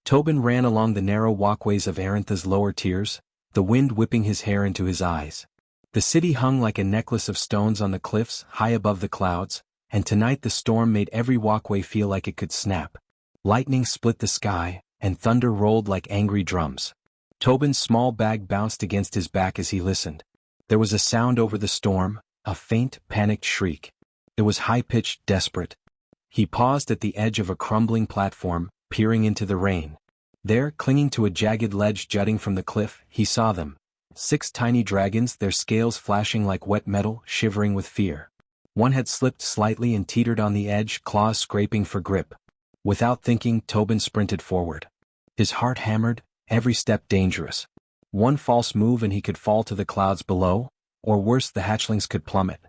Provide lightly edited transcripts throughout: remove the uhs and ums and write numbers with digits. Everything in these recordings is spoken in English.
Tobin ran along the narrow walkways of Arantha's lower tiers, the wind whipping his hair into his eyes. The city hung like a necklace of stones on the cliffs high above the clouds, and tonight the storm made every walkway feel like it could snap. Lightning split the sky, and thunder rolled like angry drums. Tobin's small bag bounced against his back as he listened. There was a sound over the storm, a faint, panicked shriek. It was high-pitched, desperate. He paused at the edge of a crumbling platform, peering into the rain. There, clinging to a jagged ledge jutting from the cliff, he saw them. 6 tiny dragons, their scales flashing like wet metal, shivering with fear. One had slipped slightly and teetered on the edge, claws scraping for grip. Without thinking, Tobin sprinted forward. His heart hammered, every step dangerous. One false move and he could fall to the clouds below, or worse, the hatchlings could plummet.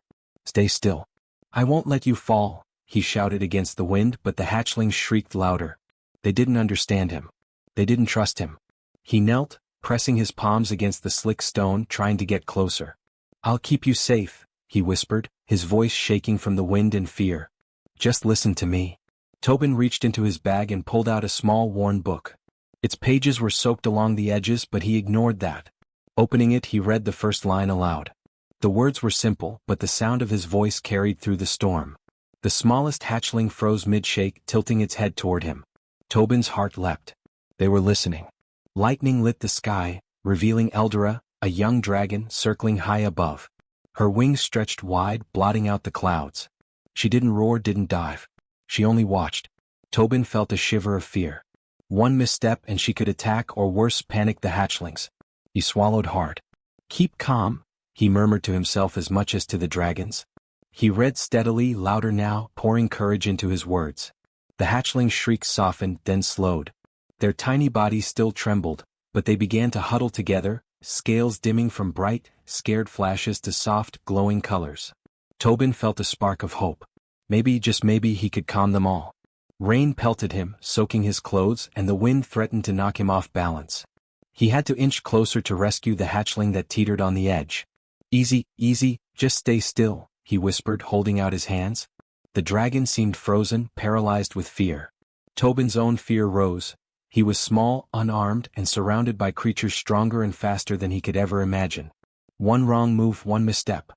"Stay still. I won't let you fall," he shouted against the wind, but the hatchlings shrieked louder. They didn't understand him. They didn't trust him. He knelt, pressing his palms against the slick stone, trying to get closer. "I'll keep you safe," he whispered, his voice shaking from the wind and fear. "Just listen to me." Tobin reached into his bag and pulled out a small worn book. Its pages were soaked along the edges, but he ignored that. Opening it, he read the first line aloud. The words were simple, but the sound of his voice carried through the storm. The smallest hatchling froze mid-shake, tilting its head toward him. Tobin's heart leapt. They were listening. Lightning lit the sky, revealing Eldora, a young dragon circling high above. Her wings stretched wide, blotting out the clouds. She didn't roar, didn't dive. She only watched. Tobin felt a shiver of fear. One misstep and she could attack, or worse, panic the hatchlings. He swallowed hard. "Keep calm," he murmured to himself as much as to the dragons. He read steadily, louder now, pouring courage into his words. The hatchlings' shrieks softened, then slowed. Their tiny bodies still trembled, but they began to huddle together, scales dimming from bright, scared flashes to soft, glowing colors. Tobin felt a spark of hope. Maybe, just maybe, he could calm them all. Rain pelted him, soaking his clothes, and the wind threatened to knock him off balance. He had to inch closer to rescue the hatchling that teetered on the edge. "Easy, easy, just stay still," he whispered, holding out his hands. The dragon seemed frozen, paralyzed with fear. Tobin's own fear rose. He was small, unarmed, and surrounded by creatures stronger and faster than he could ever imagine. One wrong move, one misstep.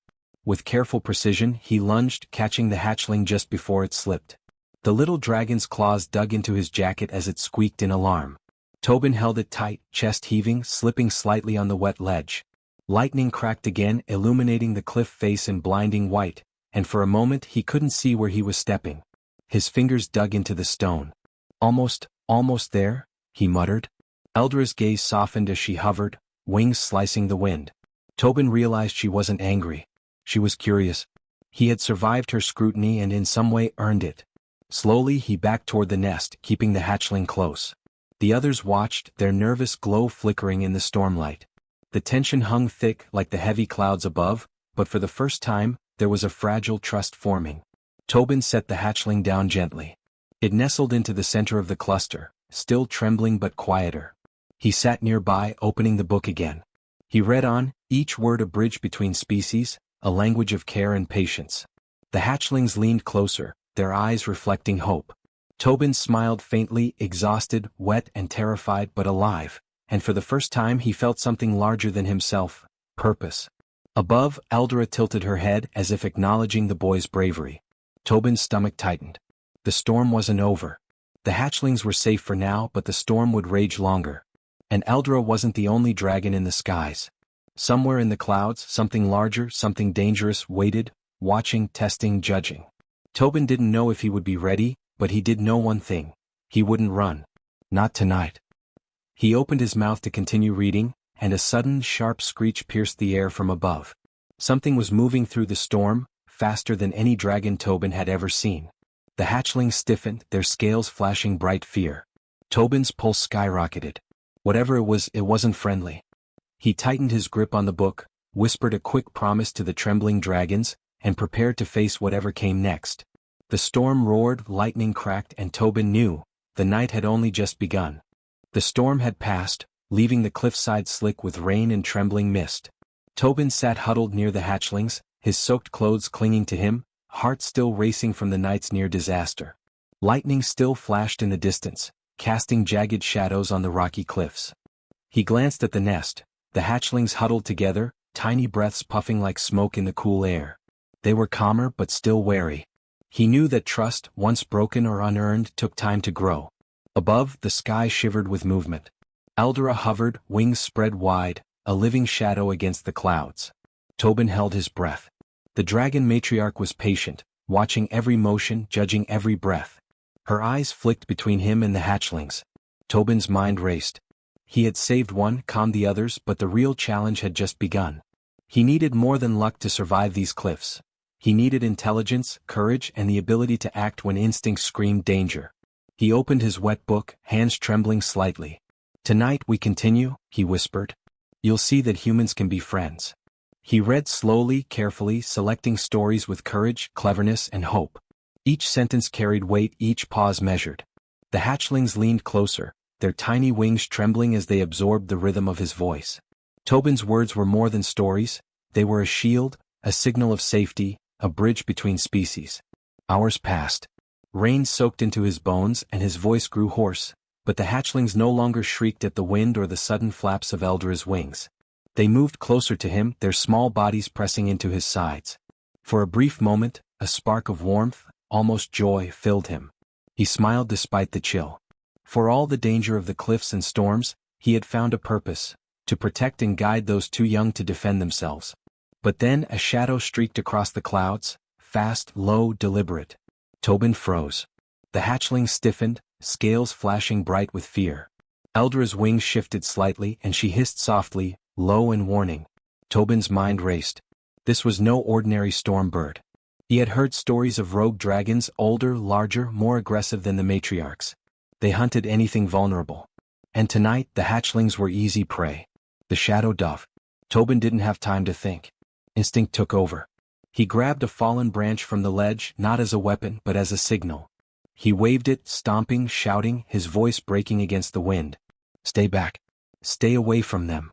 With careful precision, he lunged, catching the hatchling just before it slipped. The little dragon's claws dug into his jacket as it squeaked in alarm. Tobin held it tight, chest heaving, slipping slightly on the wet ledge. Lightning cracked again, illuminating the cliff face in blinding white, and for a moment he couldn't see where he was stepping. His fingers dug into the stone. Almost there," he muttered. Eldora's gaze softened as she hovered, wings slicing the wind. Tobin realized she wasn't angry. She was curious. He had survived her scrutiny and in some way earned it. Slowly he backed toward the nest, keeping the hatchling close. The others watched, their nervous glow flickering in the stormlight. The tension hung thick like the heavy clouds above, but for the first time, there was a fragile trust forming. Tobin set the hatchling down gently. It nestled into the center of the cluster, still trembling but quieter. He sat nearby, opening the book again. He read on, each word a bridge between species, a language of care and patience. The hatchlings leaned closer, their eyes reflecting hope. Tobin smiled faintly, exhausted, wet and terrified but alive, and for the first time he felt something larger than himself, purpose. Above, Eldora tilted her head as if acknowledging the boy's bravery. Tobin's stomach tightened. The storm wasn't over. The hatchlings were safe for now, but the storm would rage longer. And Eldora wasn't the only dragon in the skies. Somewhere in the clouds, something larger, something dangerous waited, watching, testing, judging. Tobin didn't know if he would be ready, but he did know one thing. He wouldn't run. Not tonight. He opened his mouth to continue reading, and a sudden, sharp screech pierced the air from above. Something was moving through the storm, faster than any dragon Tobin had ever seen. The hatchlings stiffened, their scales flashing bright fear. Tobin's pulse skyrocketed. Whatever it wasn't friendly. He tightened his grip on the book, whispered a quick promise to the trembling dragons, and prepared to face whatever came next. The storm roared, lightning cracked, and Tobin knew the night had only just begun. The storm had passed, leaving the cliffside slick with rain and trembling mist. Tobin sat huddled near the hatchlings, his soaked clothes clinging to him, heart still racing from the night's near disaster. Lightning still flashed in the distance, casting jagged shadows on the rocky cliffs. He glanced at the nest, the hatchlings huddled together, tiny breaths puffing like smoke in the cool air. They were calmer but still wary. He knew that trust, once broken or unearned, took time to grow. Above, the sky shivered with movement. Eldra hovered, wings spread wide, a living shadow against the clouds. Tobin held his breath. The dragon matriarch was patient, watching every motion, judging every breath. Her eyes flicked between him and the hatchlings. Tobin's mind raced. He had saved one, calmed the others, but the real challenge had just begun. He needed more than luck to survive these cliffs. He needed intelligence, courage, and the ability to act when instincts screamed danger. He opened his wet book, hands trembling slightly. "Tonight we continue," he whispered. "You'll see that humans can be friends." He read slowly, carefully, selecting stories with courage, cleverness, and hope. Each sentence carried weight, each pause measured. The hatchlings leaned closer, their tiny wings trembling as they absorbed the rhythm of his voice. Tobin's words were more than stories, they were a shield, a signal of safety, a bridge between species. Hours passed. Rain soaked into his bones and his voice grew hoarse, but the hatchlings no longer shrieked at the wind or the sudden flaps of Eldra's wings. They moved closer to him, their small bodies pressing into his sides. For a brief moment, a spark of warmth, almost joy, filled him. He smiled despite the chill. For all the danger of the cliffs and storms, he had found a purpose, to protect and guide those too young to defend themselves. But then a shadow streaked across the clouds, fast, low, deliberate. Tobin froze. The hatchling stiffened, scales flashing bright with fear. Eldra's wings shifted slightly and she hissed softly, low and warning. Tobin's mind raced. This was no ordinary storm bird. He had heard stories of rogue dragons, older, larger, more aggressive than the matriarchs. They hunted anything vulnerable. And tonight, the hatchlings were easy prey. The shadow dove. Tobin didn't have time to think. Instinct took over. He grabbed a fallen branch from the ledge, not as a weapon but as a signal. He waved it, stomping, shouting, his voice breaking against the wind. "Stay back. Stay away from them."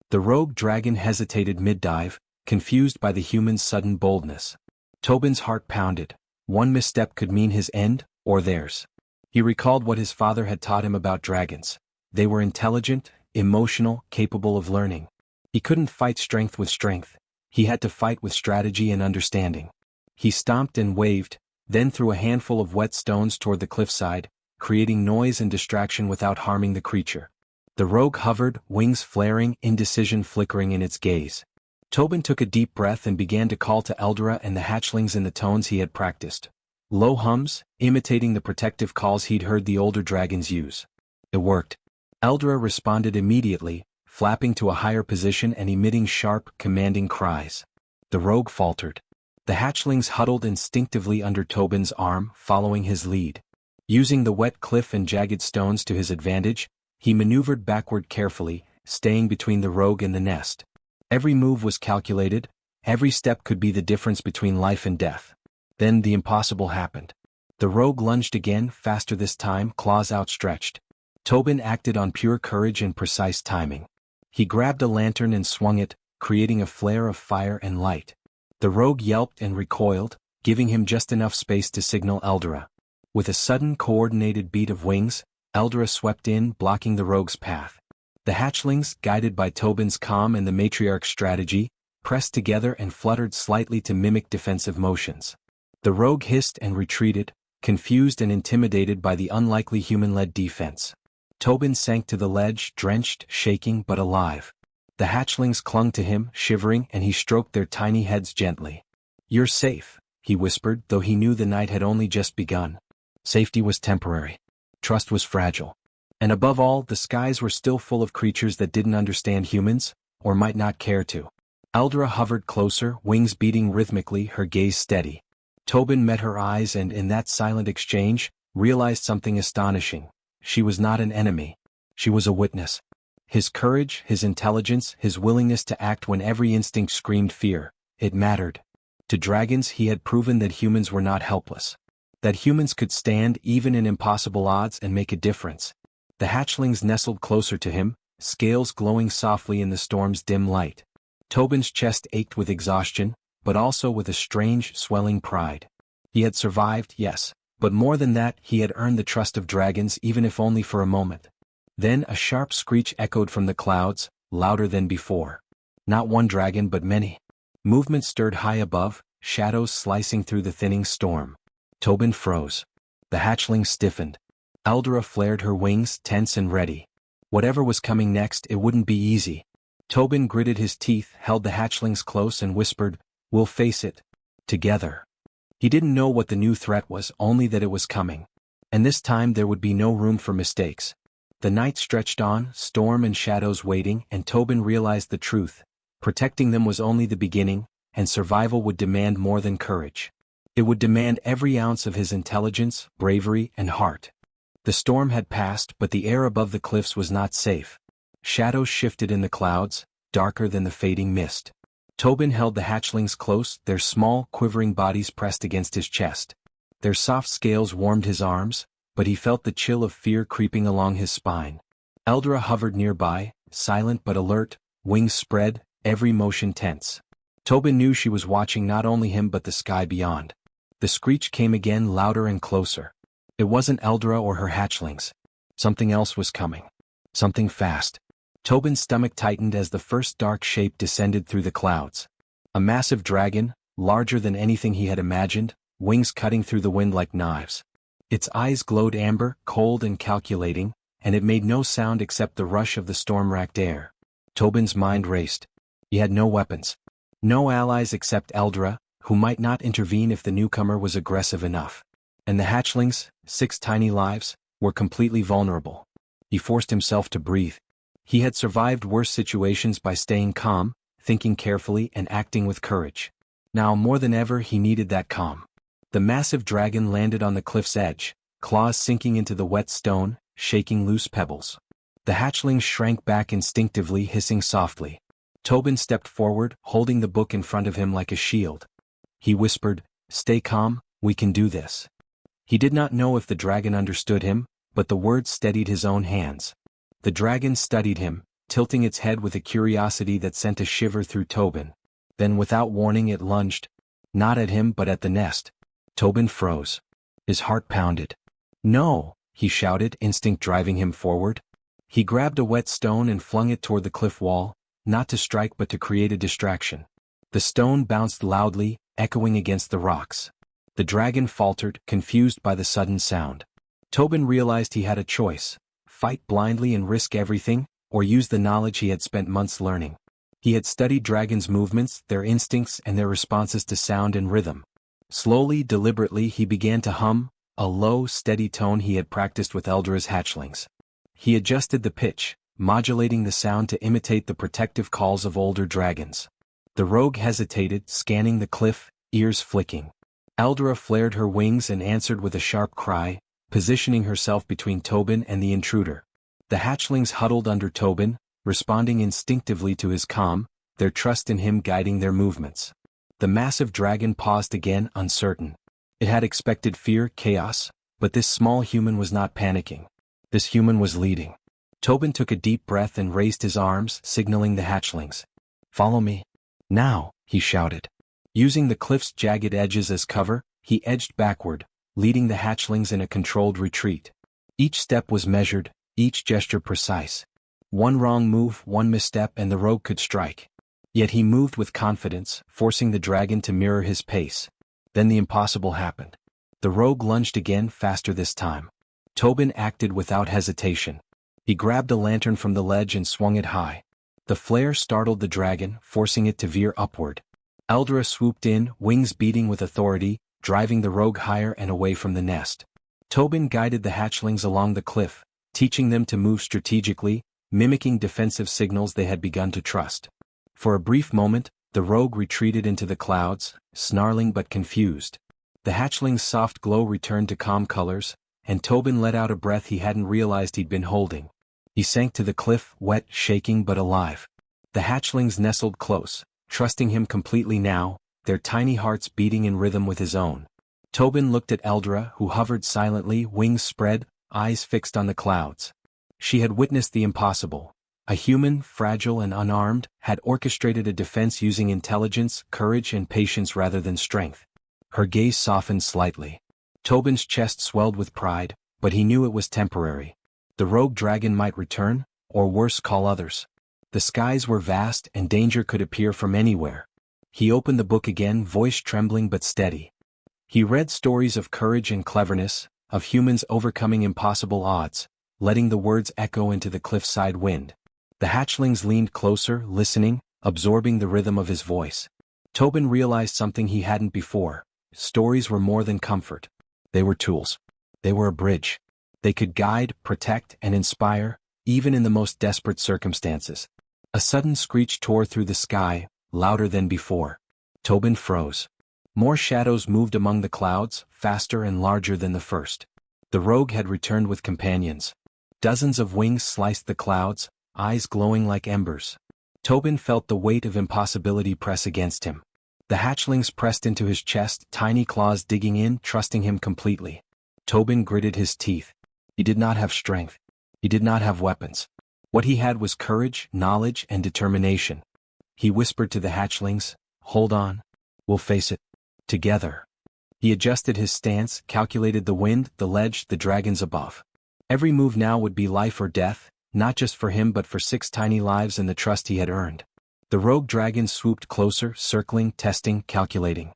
The rogue dragon hesitated mid-dive, confused by the human's sudden boldness. Tobin's heart pounded. One misstep could mean his end, or theirs. He recalled what his father had taught him about dragons. They were intelligent, emotional, capable of learning. He couldn't fight strength with strength. He had to fight with strategy and understanding. He stomped and waved, then threw a handful of wet stones toward the cliffside, creating noise and distraction without harming the creature. The rogue hovered, wings flaring, indecision flickering in its gaze. Tobin took a deep breath and began to call to Eldra and the hatchlings in the tones he had practiced. Low hums, imitating the protective calls he'd heard the older dragons use. It worked. Eldra responded immediately, flapping to a higher position and emitting sharp, commanding cries. The rogue faltered. The hatchlings huddled instinctively under Tobin's arm, following his lead. Using the wet cliff and jagged stones to his advantage, he maneuvered backward carefully, staying between the rogue and the nest. Every move was calculated, every step could be the difference between life and death. Then the impossible happened. The rogue lunged again, faster this time, claws outstretched. Tobin acted on pure courage and precise timing. He grabbed a lantern and swung it, creating a flare of fire and light. The rogue yelped and recoiled, giving him just enough space to signal Eldra. With a sudden coordinated beat of wings, Eldra swept in, blocking the rogue's path. The hatchlings, guided by Tobin's calm and the matriarch's strategy, pressed together and fluttered slightly to mimic defensive motions. The rogue hissed and retreated, confused and intimidated by the unlikely human-led defense. Tobin sank to the ledge, drenched, shaking but alive. The hatchlings clung to him, shivering, and he stroked their tiny heads gently. "You're safe," he whispered, though he knew the night had only just begun. Safety was temporary. Trust was fragile. And above all, the skies were still full of creatures that didn't understand humans, or might not care to. Eldra hovered closer, wings beating rhythmically, her gaze steady. Tobin met her eyes and, in that silent exchange, realized something astonishing. She was not an enemy. She was a witness. His courage, his intelligence, his willingness to act when every instinct screamed fear, it mattered. To dragons he had proven that humans were not helpless. That humans could stand even in impossible odds and make a difference. The hatchlings nestled closer to him, scales glowing softly in the storm's dim light. Tobin's chest ached with exhaustion, but also with a strange, swelling pride. He had survived, yes, But more than that, he had earned the trust of dragons even if only for a moment. Then a sharp screech echoed from the clouds, louder than before. Not one dragon but many. Movement stirred high above, shadows slicing through the thinning storm. Tobin froze. The hatchling stiffened. Eldra flared her wings, tense and ready. Whatever was coming next, it wouldn't be easy. Tobin gritted his teeth, held the hatchlings close and whispered, "We'll face it. Together." He didn't know what the new threat was, only that it was coming. And this time there would be no room for mistakes. The night stretched on, storm and shadows waiting, and Tobin realized the truth. Protecting them was only the beginning, and survival would demand more than courage. It would demand every ounce of his intelligence, bravery, and heart. The storm had passed, but the air above the cliffs was not safe. Shadows shifted in the clouds, darker than the fading mist. Tobin held the hatchlings close, their small, quivering bodies pressed against his chest. Their soft scales warmed his arms, but he felt the chill of fear creeping along his spine. Eldra hovered nearby, silent but alert, wings spread, every motion tense. Tobin knew she was watching not only him but the sky beyond. The screech came again, louder and closer. It wasn't Eldra or her hatchlings. Something else was coming. Something fast. Tobin's stomach tightened as the first dark shape descended through the clouds. A massive dragon, larger than anything he had imagined, wings cutting through the wind like knives. Its eyes glowed amber, cold and calculating, and it made no sound except the rush of the storm-racked air. Tobin's mind raced. He had no weapons. No allies except Eldra, who might not intervene if the newcomer was aggressive enough. And the hatchlings, 6 tiny lives, were completely vulnerable. He forced himself to breathe. He had survived worse situations by staying calm, thinking carefully and acting with courage. Now more than ever he needed that calm. The massive dragon landed on the cliff's edge, claws sinking into the wet stone, shaking loose pebbles. The hatchlings shrank back instinctively, hissing softly. Tobin stepped forward, holding the book in front of him like a shield. He whispered, "Stay calm, we can do this." He did not know if the dragon understood him, but the words steadied his own hands. The dragon studied him, tilting its head with a curiosity that sent a shiver through Tobin. Then without warning it lunged. Not at him but at the nest. Tobin froze. His heart pounded. "No!" he shouted, instinct driving him forward. He grabbed a wet stone and flung it toward the cliff wall, not to strike but to create a distraction. The stone bounced loudly, echoing against the rocks. The dragon faltered, confused by the sudden sound. Tobin realized he had a choice: fight blindly and risk everything, or use the knowledge he had spent months learning. He had studied dragons' movements, their instincts and their responses to sound and rhythm. Slowly, deliberately he began to hum, a low, steady tone he had practiced with Eldra's hatchlings. He adjusted the pitch, modulating the sound to imitate the protective calls of older dragons. The rogue hesitated, scanning the cliff, ears flicking. Eldra flared her wings and answered with a sharp cry, positioning herself between Tobin and the intruder. The hatchlings huddled under Tobin, responding instinctively to his calm, their trust in him guiding their movements. The massive dragon paused again, uncertain. It had expected fear, chaos, but this small human was not panicking. This human was leading. Tobin took a deep breath and raised his arms, signaling the hatchlings. "Follow me." "Now," he shouted. Using the cliff's jagged edges as cover, he edged backward, leading the hatchlings in a controlled retreat. Each step was measured, each gesture precise. One wrong move, one misstep and the rogue could strike. Yet he moved with confidence, forcing the dragon to mirror his pace. Then the impossible happened. The rogue lunged again, faster this time. Tobin acted without hesitation. He grabbed a lantern from the ledge and swung it high. The flare startled the dragon, forcing it to veer upward. Eldra swooped in, wings beating with authority, driving the rogue higher and away from the nest. Tobin guided the hatchlings along the cliff, teaching them to move strategically, mimicking defensive signals they had begun to trust. For a brief moment, the rogue retreated into the clouds, snarling but confused. The hatchling's soft glow returned to calm colors, and Tobin let out a breath he hadn't realized he'd been holding. He sank to the cliff, wet, shaking but alive. The hatchlings nestled close, trusting him completely now, their tiny hearts beating in rhythm with his own. Tobin looked at Eldra, who hovered silently, wings spread, eyes fixed on the clouds. She had witnessed the impossible. A human, fragile and unarmed, had orchestrated a defense using intelligence, courage and patience rather than strength. Her gaze softened slightly. Tobin's chest swelled with pride, but he knew it was temporary. The rogue dragon might return, or worse, call others. The skies were vast and danger could appear from anywhere. He opened the book again, voice trembling but steady. He read stories of courage and cleverness, of humans overcoming impossible odds, letting the words echo into the cliffside wind. The hatchlings leaned closer, listening, absorbing the rhythm of his voice. Tobin realized something he hadn't before. Stories were more than comfort. They were tools. They were a bridge. They could guide, protect, and inspire, even in the most desperate circumstances. A sudden screech tore through the sky, louder than before. Tobin froze. More shadows moved among the clouds, faster and larger than the first. The rogue had returned with companions. Dozens of wings sliced the clouds, eyes glowing like embers. Tobin felt the weight of impossibility press against him. The hatchlings pressed into his chest, tiny claws digging in, trusting him completely. Tobin gritted his teeth. He did not have strength. He did not have weapons. What he had was courage, knowledge, and determination. He whispered to the hatchlings, "Hold on. We'll face it. Together." He adjusted his stance, calculated the wind, the ledge, the dragons above. Every move now would be life or death, not just for him but for 6 tiny lives and the trust he had earned. The rogue dragons swooped closer, circling, testing, calculating.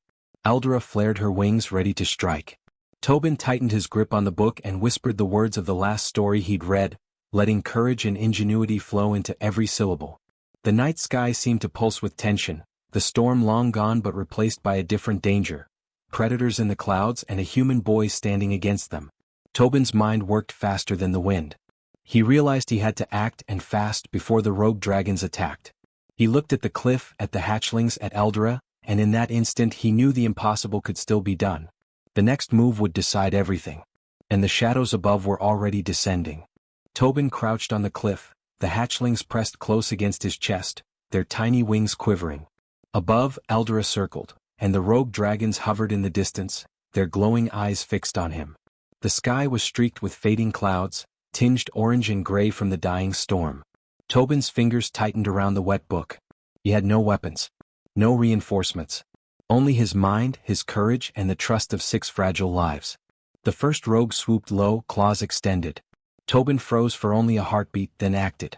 Eldra flared her wings, ready to strike. Tobin tightened his grip on the book and whispered the words of the last story he'd read, letting courage and ingenuity flow into every syllable. The night sky seemed to pulse with tension, the storm long gone but replaced by a different danger. Predators in the clouds and a human boy standing against them. Tobin's mind worked faster than the wind. He realized he had to act, and fast, before the rogue dragons attacked. He looked at the cliff, at the hatchlings, at Eldra, and in that instant he knew the impossible could still be done. The next move would decide everything. And the shadows above were already descending. Tobin crouched on the cliff, the hatchlings pressed close against his chest, their tiny wings quivering. Above, Eldra circled, and the rogue dragons hovered in the distance, their glowing eyes fixed on him. The sky was streaked with fading clouds, tinged orange and gray from the dying storm. Tobin's fingers tightened around the wet book. He had no weapons. No reinforcements. Only his mind, his courage, and the trust of 6 fragile lives. The first rogue swooped low, claws extended. Tobin froze for only a heartbeat, then acted.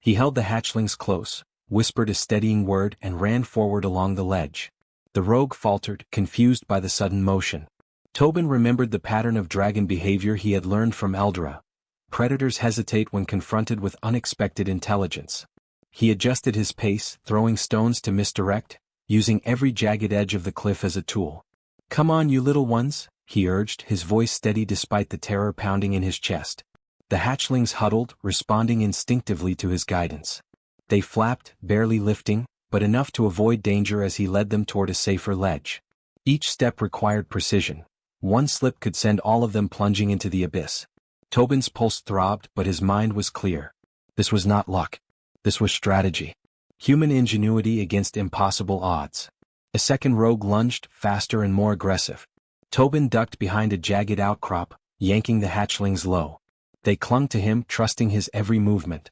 He held the hatchlings close, whispered a steadying word, and ran forward along the ledge. The rogue faltered, confused by the sudden motion. Tobin remembered the pattern of dragon behavior he had learned from Eldra. Predators hesitate when confronted with unexpected intelligence. He adjusted his pace, throwing stones to misdirect, using every jagged edge of the cliff as a tool. "Come on, you little ones," he urged, his voice steady despite the terror pounding in his chest. The hatchlings huddled, responding instinctively to his guidance. They flapped, barely lifting, but enough to avoid danger as he led them toward a safer ledge. Each step required precision. One slip could send all of them plunging into the abyss. Tobin's pulse throbbed, but his mind was clear. This was not luck. This was strategy. Human ingenuity against impossible odds. A second rogue lunged, faster and more aggressive. Tobin ducked behind a jagged outcrop, yanking the hatchlings low. They clung to him, trusting his every movement.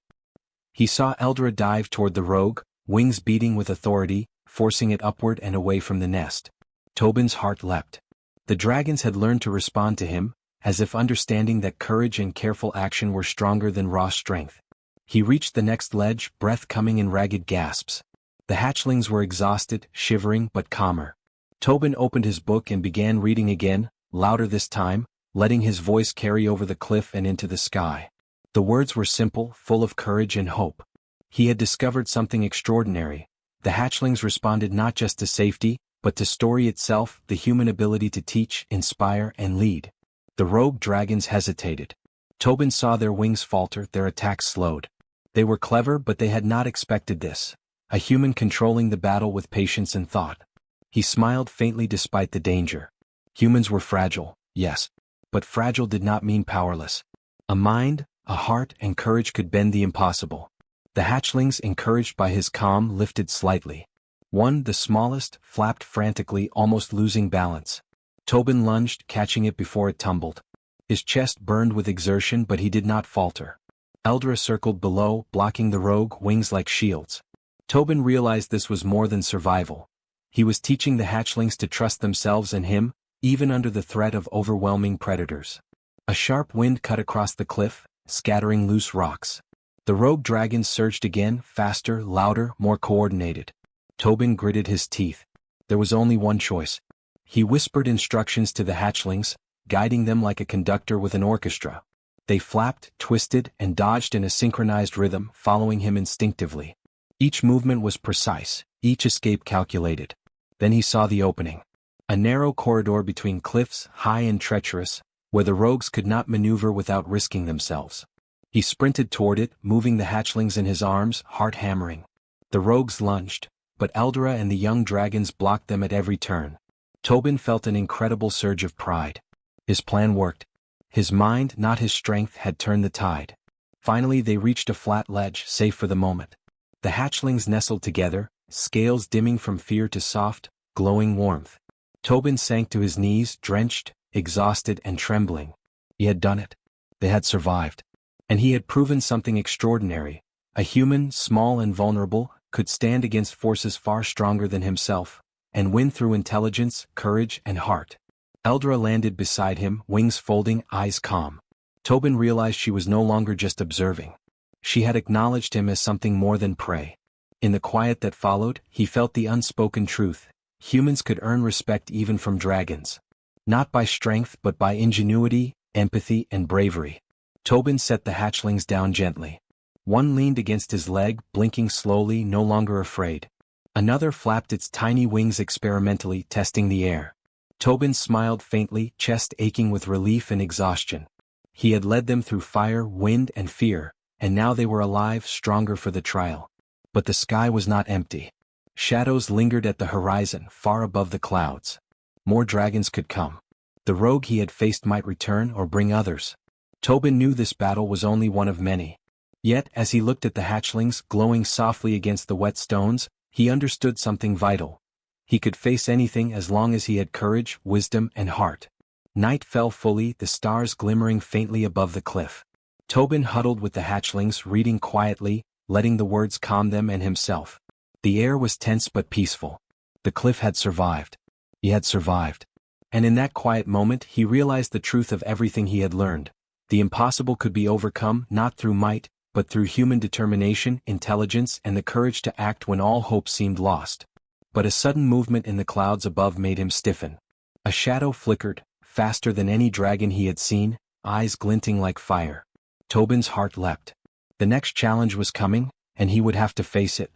He saw Eldra dive toward the rogue, wings beating with authority, forcing it upward and away from the nest. Tobin's heart leapt. The dragons had learned to respond to him, as if understanding that courage and careful action were stronger than raw strength. He reached the next ledge, breath coming in ragged gasps. The hatchlings were exhausted, shivering, but calmer. Tobin opened his book and began reading again, louder this time, letting his voice carry over the cliff and into the sky. The words were simple, full of courage and hope. He had discovered something extraordinary. The hatchlings responded not just to safety, but to story itself, the human ability to teach, inspire, and lead. The rogue dragons hesitated. Tobin saw their wings falter, their attacks slowed. They were clever, but they had not expected this. A human controlling the battle with patience and thought. He smiled faintly despite the danger. Humans were fragile, yes. But fragile did not mean powerless. A mind, a heart, and courage could bend the impossible. The hatchlings, encouraged by his calm, lifted slightly. One, the smallest, flapped frantically, almost losing balance. Tobin lunged, catching it before it tumbled. His chest burned with exertion, but he did not falter. Eldra circled below, blocking the rogue, wings like shields. Tobin realized this was more than survival. He was teaching the hatchlings to trust themselves and him, even under the threat of overwhelming predators. A sharp wind cut across the cliff, scattering loose rocks. The rogue dragons surged again, faster, louder, more coordinated. Tobin gritted his teeth. There was only one choice. He whispered instructions to the hatchlings, guiding them like a conductor with an orchestra. They flapped, twisted, and dodged in a synchronized rhythm, following him instinctively. Each movement was precise, each escape calculated. Then he saw the opening. A narrow corridor between cliffs, high and treacherous, where the rogues could not maneuver without risking themselves. He sprinted toward it, moving the hatchlings in his arms, heart hammering. The rogues lunged, but Eldra and the young dragons blocked them at every turn. Tobin felt an incredible surge of pride. His plan worked. His mind, not his strength, had turned the tide. Finally they reached a flat ledge, safe for the moment. The hatchlings nestled together, scales dimming from fear to soft, glowing warmth. Tobin sank to his knees, drenched, exhausted and trembling. He had done it. They had survived. And he had proven something extraordinary. A human, small and vulnerable, could stand against forces far stronger than himself, and win through intelligence, courage and heart. Eldra landed beside him, wings folding, eyes calm. Tobin realized she was no longer just observing. She had acknowledged him as something more than prey. In the quiet that followed, he felt the unspoken truth. Humans could earn respect even from dragons. Not by strength but by ingenuity, empathy and bravery. Tobin set the hatchlings down gently. One leaned against his leg, blinking slowly, no longer afraid. Another flapped its tiny wings experimentally, testing the air. Tobin smiled faintly, chest aching with relief and exhaustion. He had led them through fire, wind and fear, and now they were alive, stronger for the trial. But the sky was not empty. Shadows lingered at the horizon, far above the clouds. More dragons could come. The rogue he had faced might return or bring others. Tobin knew this battle was only one of many. Yet, as he looked at the hatchlings glowing softly against the wet stones, he understood something vital. He could face anything as long as he had courage, wisdom, and heart. Night fell fully, the stars glimmering faintly above the cliff. Tobin huddled with the hatchlings, reading quietly, letting the words calm them and himself. The air was tense but peaceful. The cliff had survived. He had survived. And in that quiet moment he realized the truth of everything he had learned. The impossible could be overcome not through might, but through human determination, intelligence, and the courage to act when all hope seemed lost. But a sudden movement in the clouds above made him stiffen. A shadow flickered, faster than any dragon he had seen, eyes glinting like fire. Tobin's heart leapt. The next challenge was coming, and he would have to face it.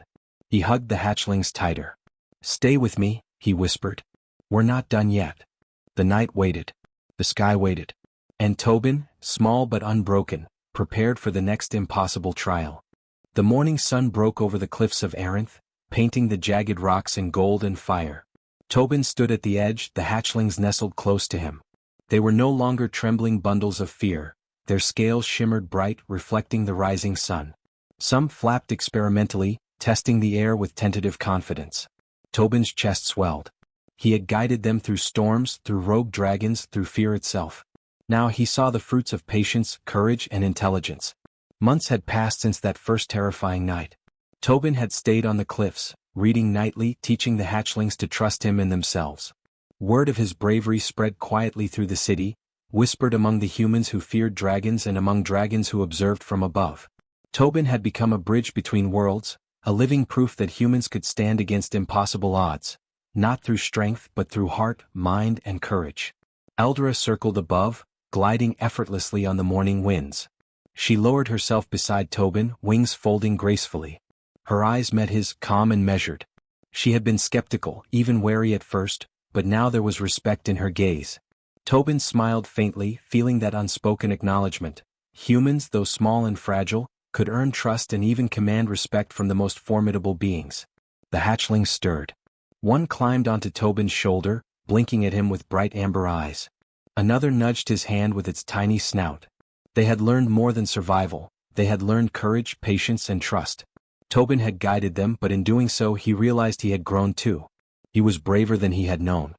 He hugged the hatchlings tighter. "Stay with me," he whispered. "We're not done yet." The night waited. The sky waited. And Tobin, small but unbroken, prepared for the next impossible trial. The morning sun broke over the cliffs of Aranth, painting the jagged rocks in gold and fire. Tobin stood at the edge, the hatchlings nestled close to him. They were no longer trembling bundles of fear. Their scales shimmered bright, reflecting the rising sun. Some flapped experimentally, testing the air with tentative confidence. Tobin's chest swelled. He had guided them through storms, through rogue dragons, through fear itself. Now he saw the fruits of patience, courage, and intelligence. Months had passed since that first terrifying night. Tobin had stayed on the cliffs, reading nightly, teaching the hatchlings to trust him and themselves. Word of his bravery spread quietly through the city, whispered among the humans who feared dragons and among dragons who observed from above. Tobin had become a bridge between worlds, a living proof that humans could stand against impossible odds, not through strength but through heart, mind, and courage. Eldra circled above, gliding effortlessly on the morning winds. She lowered herself beside Tobin, wings folding gracefully. Her eyes met his, calm and measured. She had been skeptical, even wary at first, but now there was respect in her gaze. Tobin smiled faintly, feeling that unspoken acknowledgement. Humans, though small and fragile, could earn trust and even command respect from the most formidable beings. The hatchlings stirred. One climbed onto Tobin's shoulder, blinking at him with bright amber eyes. Another nudged his hand with its tiny snout. They had learned more than survival. They had learned courage, patience, and trust. Tobin had guided them, but in doing so he realized he had grown too. He was braver than he had known.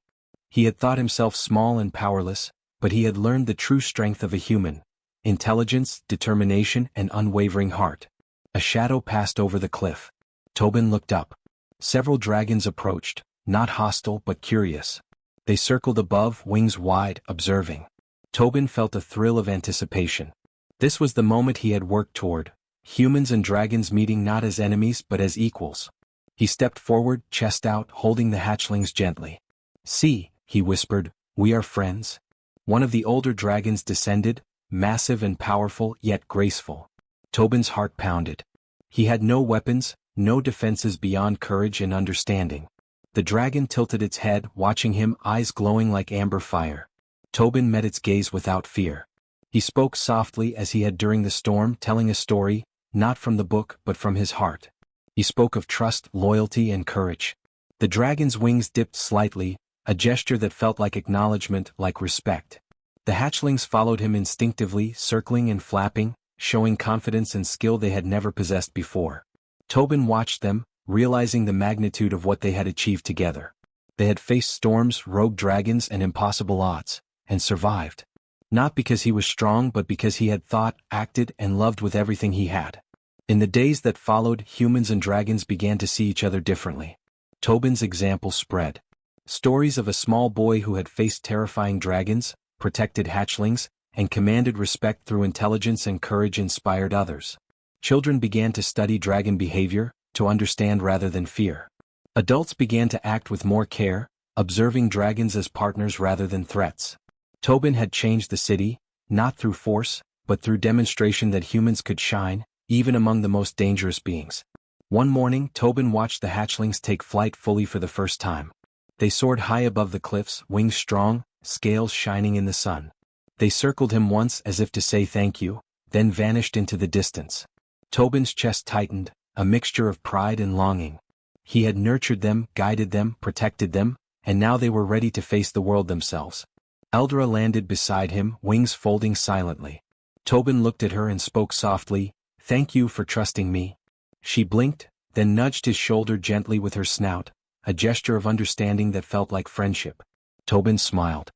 He had thought himself small and powerless, but he had learned the true strength of a human: intelligence, determination, and unwavering heart. A shadow passed over the cliff. Tobin looked up. Several dragons approached, not hostile but curious. They circled above, wings wide, observing. Tobin felt a thrill of anticipation. This was the moment he had worked toward, humans and dragons meeting not as enemies but as equals. He stepped forward, chest out, holding the hatchlings gently. "See," he whispered, "we are friends." One of the older dragons descended, massive and powerful yet graceful. Tobin's heart pounded. He had no weapons, no defenses beyond courage and understanding. The dragon tilted its head, watching him, eyes glowing like amber fire. Tobin met its gaze without fear. He spoke softly as he had during the storm, telling a story, not from the book but from his heart. He spoke of trust, loyalty and courage. The dragon's wings dipped slightly, a gesture that felt like acknowledgement, like respect. The hatchlings followed him instinctively, circling and flapping, showing confidence and skill they had never possessed before. Tobin watched them, realizing the magnitude of what they had achieved together. They had faced storms, rogue dragons and impossible odds, and survived. Not because he was strong but because he had thought, acted and loved with everything he had. In the days that followed, humans and dragons began to see each other differently. Tobin's example spread. Stories of a small boy who had faced terrifying dragons, protected hatchlings, and commanded respect through intelligence and courage inspired others. Children began to study dragon behavior, to understand rather than fear. Adults began to act with more care, observing dragons as partners rather than threats. Tobin had changed the city, not through force, but through demonstration that humans could shine, even among the most dangerous beings. One morning, Tobin watched the hatchlings take flight fully for the first time. They soared high above the cliffs, wings strong, scales shining in the sun. They circled him once as if to say thank you, then vanished into the distance. Tobin's chest tightened, a mixture of pride and longing. He had nurtured them, guided them, protected them, and now they were ready to face the world themselves. Eldra landed beside him, wings folding silently. Tobin looked at her and spoke softly, "Thank you for trusting me." She blinked, then nudged his shoulder gently with her snout, a gesture of understanding that felt like friendship. Tobin smiled.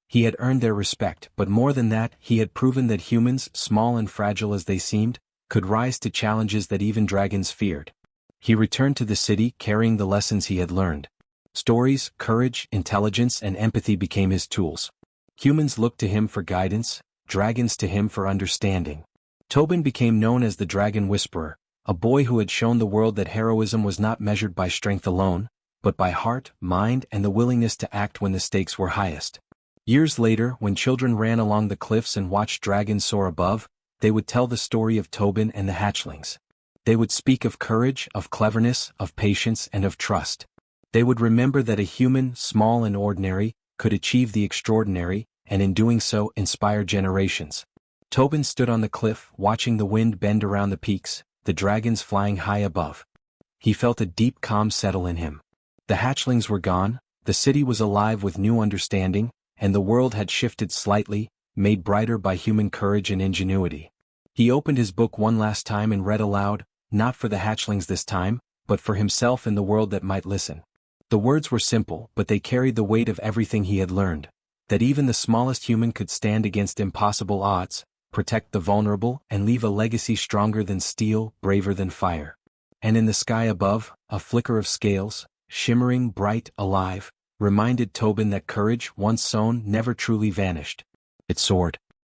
He had earned their respect, but more than that, he had proven that humans, small and fragile as they seemed, could rise to challenges that even dragons feared. He returned to the city carrying the lessons he had learned. Stories, courage, intelligence and empathy became his tools. Humans looked to him for guidance, dragons to him for understanding. Tobin became known as the Dragon Whisperer, a boy who had shown the world that heroism was not measured by strength alone, but by heart, mind and the willingness to act when the stakes were highest. Years later, when children ran along the cliffs and watched dragons soar above, they would tell the story of Tobin and the hatchlings. They would speak of courage, of cleverness, of patience and of trust. They would remember that a human, small and ordinary, could achieve the extraordinary, and in doing so inspire generations. Tobin stood on the cliff, watching the wind bend around the peaks, the dragons flying high above. He felt a deep calm settle in him. The hatchlings were gone, the city was alive with new understanding, and the world had shifted slightly, made brighter by human courage and ingenuity. He opened his book one last time and read aloud, not for the hatchlings this time, but for himself and the world that might listen. The words were simple, but they carried the weight of everything he had learned. That even the smallest human could stand against impossible odds, protect the vulnerable, and leave a legacy stronger than steel, braver than fire. And in the sky above, a flicker of scales, shimmering, bright, alive, reminded Tobin that courage, once sown, never truly vanished. It soared.